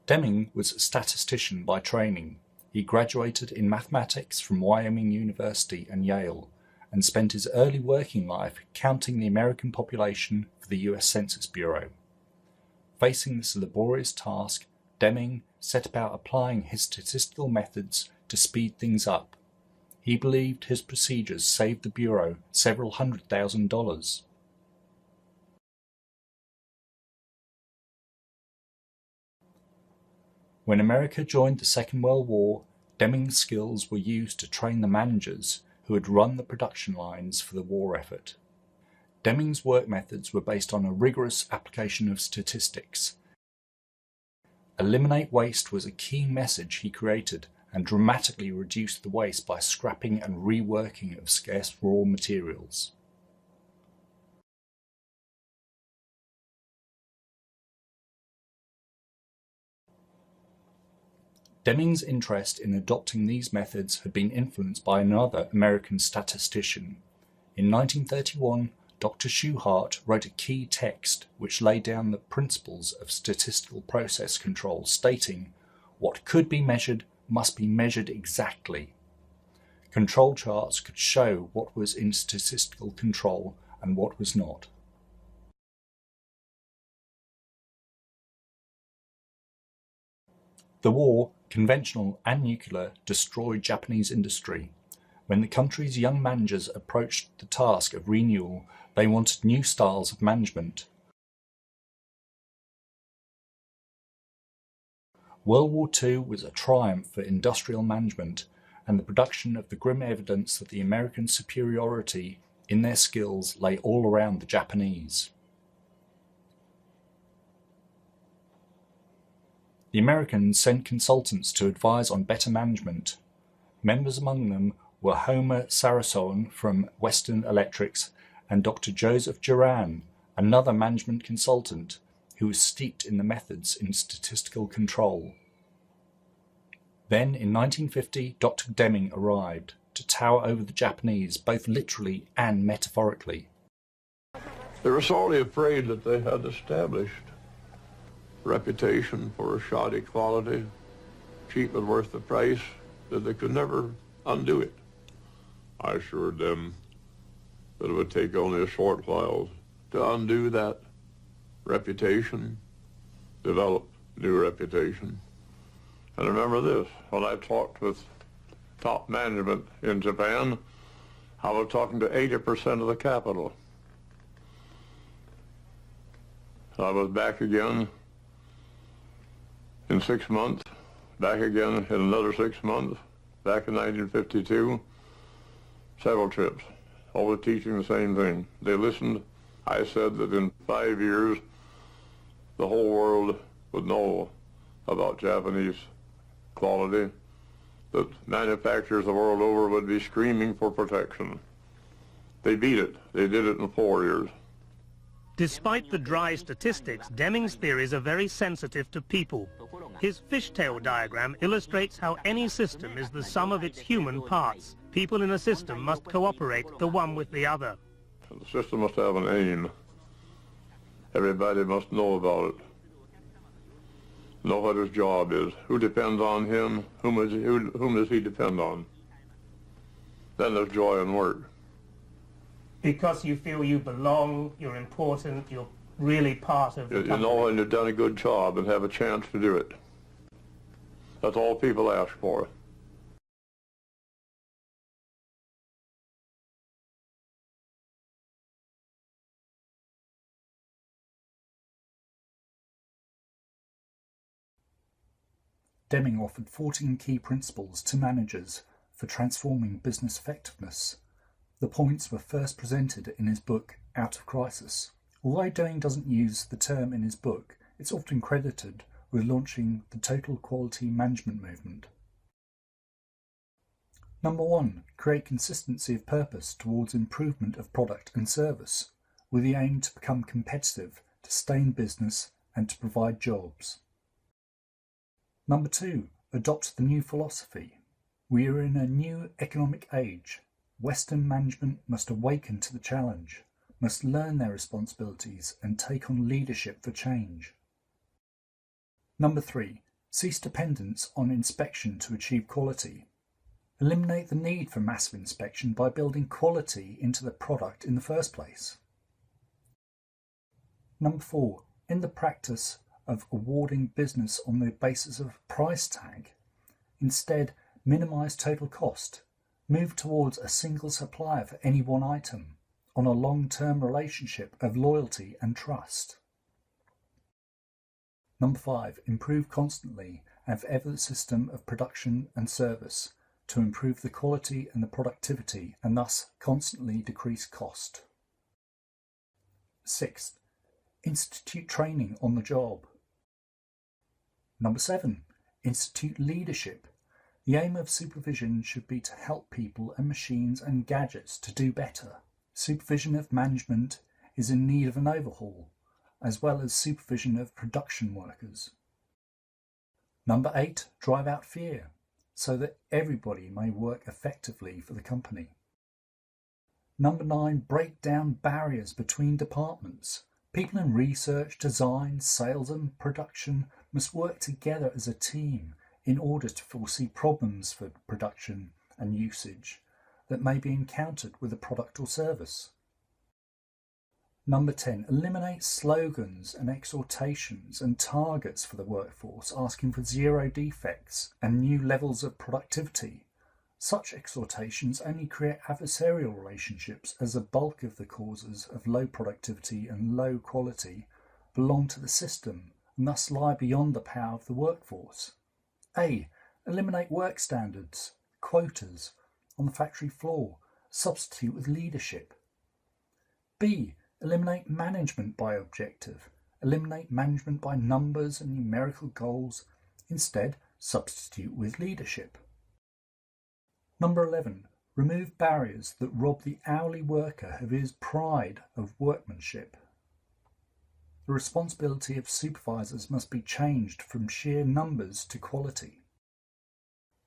Deming was a statistician by training. He graduated in mathematics from Wyoming University and Yale, and spent his early working life counting the American population for the US Census Bureau. Facing this laborious task, Deming set about applying his statistical methods to speed things up. He believed his procedures saved the Bureau several $100,000. When America joined the Second World War, Deming's skills were used to train the managers who had run the production lines for the war effort. Deming's work methods were based on a rigorous application of statistics. Eliminate waste was a key message he created, and dramatically reduced the waste by scrapping and reworking of scarce raw materials. Deming's interest in adopting these methods had been influenced by another American statistician. In 1931, Dr. Schuhart wrote a key text which laid down the principles of statistical process control, stating, "What could be measured must be measured exactly." Control charts could show what was in statistical control and what was not. The war, conventional and nuclear, destroyed Japanese industry. When the country's young managers approached the task of renewal, they wanted new styles of management. World War II was a triumph for industrial management and the production of the grim evidence that the American superiority in their skills lay all around the Japanese. The Americans sent consultants to advise on better management. Members among them were Homer Sarasone from Western Electrics and Dr. Joseph Juran, another management consultant who was steeped in the methods in statistical control. Then in 1950, Dr. Deming arrived to tower over the Japanese, both literally and metaphorically. They were sorely afraid that they had established reputation for shoddy quality, cheap and worth the price, that they could never undo it. I assured them that it would take only a short while to undo that reputation, develop new reputation. And remember this, when I talked with top management in Japan, I was talking to 80% of the capital. I was back again in 6 months, back again in another 6 months, back in 1952, several trips, always teaching the same thing. They listened. I said that in 5 years, the whole world would know about Japanese quality, that manufacturers the world over would be screaming for protection. They beat it. They did it in 4 years. Despite the dry statistics, Deming's theories are very sensitive to people. His fishtail diagram illustrates how any system is the sum of its human parts. People in a system must cooperate the one with the other. The system must have an aim. Everybody must know about it. Know what his job is, who depends on him, whom does he depend on. Then there's joy in work. Because you feel you belong, you're important, you're really part of the company. You know when you've done a good job and have a chance to do it. That's all people ask for. Deming offered 14 key principles to managers for transforming business effectiveness. The points were first presented in his book, Out of Crisis. Although Deming doesn't use the term in his book, it's often credited with launching the total quality management movement. Number 1. Create consistency of purpose towards improvement of product and service, with the aim to become competitive, to stay in business and to provide jobs. Number 2. Adopt the new philosophy. We are in a new economic age. Western management must awaken to the challenge, must learn their responsibilities and take on leadership for change. Number 3. Cease dependence on inspection to achieve quality. Eliminate the need for massive inspection by building quality into the product in the first place. Number 4. In the practice of awarding business on the basis of a price tag, instead minimise total cost. Move towards a single supplier for any one item, on a long-term relationship of loyalty and trust. Number 5. Improve constantly and forever the system of production and service to improve the quality and the productivity and thus constantly decrease cost. 6. Institute training on the job. Number 7. Institute leadership. The aim of supervision should be to help people and machines and gadgets to do better. Supervision of management is in need of an overhaul, as well as supervision of production workers. Number 8. Drive out fear, so that everybody may work effectively for the company. Number 9. Break down barriers between departments. People in research, design, sales and production must work together as a team in order to foresee problems for production and usage that may be encountered with a product or service. Number 10. Eliminate slogans and exhortations and targets for the workforce asking for 0 defects and new levels of productivity. Such exhortations only create adversarial relationships, as the bulk of the causes of low productivity and low quality belong to the system and thus lie beyond the power of the workforce. A. Eliminate work standards, quotas, on the factory floor, substitute with leadership. B. Eliminate management by objective, eliminate management by numbers and numerical goals, instead substitute with leadership. Number 11. Remove barriers that rob the hourly worker of his pride of workmanship. The responsibility of supervisors must be changed from sheer numbers to quality.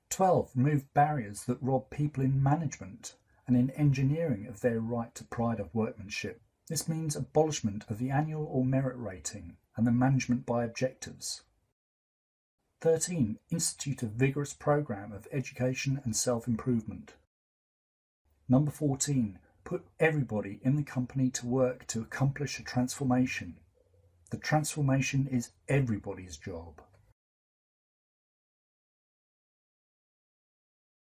12. Remove barriers that rob people in management and in engineering of their right to pride of workmanship. This means abolishment of the annual or merit rating and the management by objectives. 13. Institute a vigorous programme of education and self-improvement. Number 14. Put everybody in the company to work to accomplish a transformation. The transformation is everybody's job.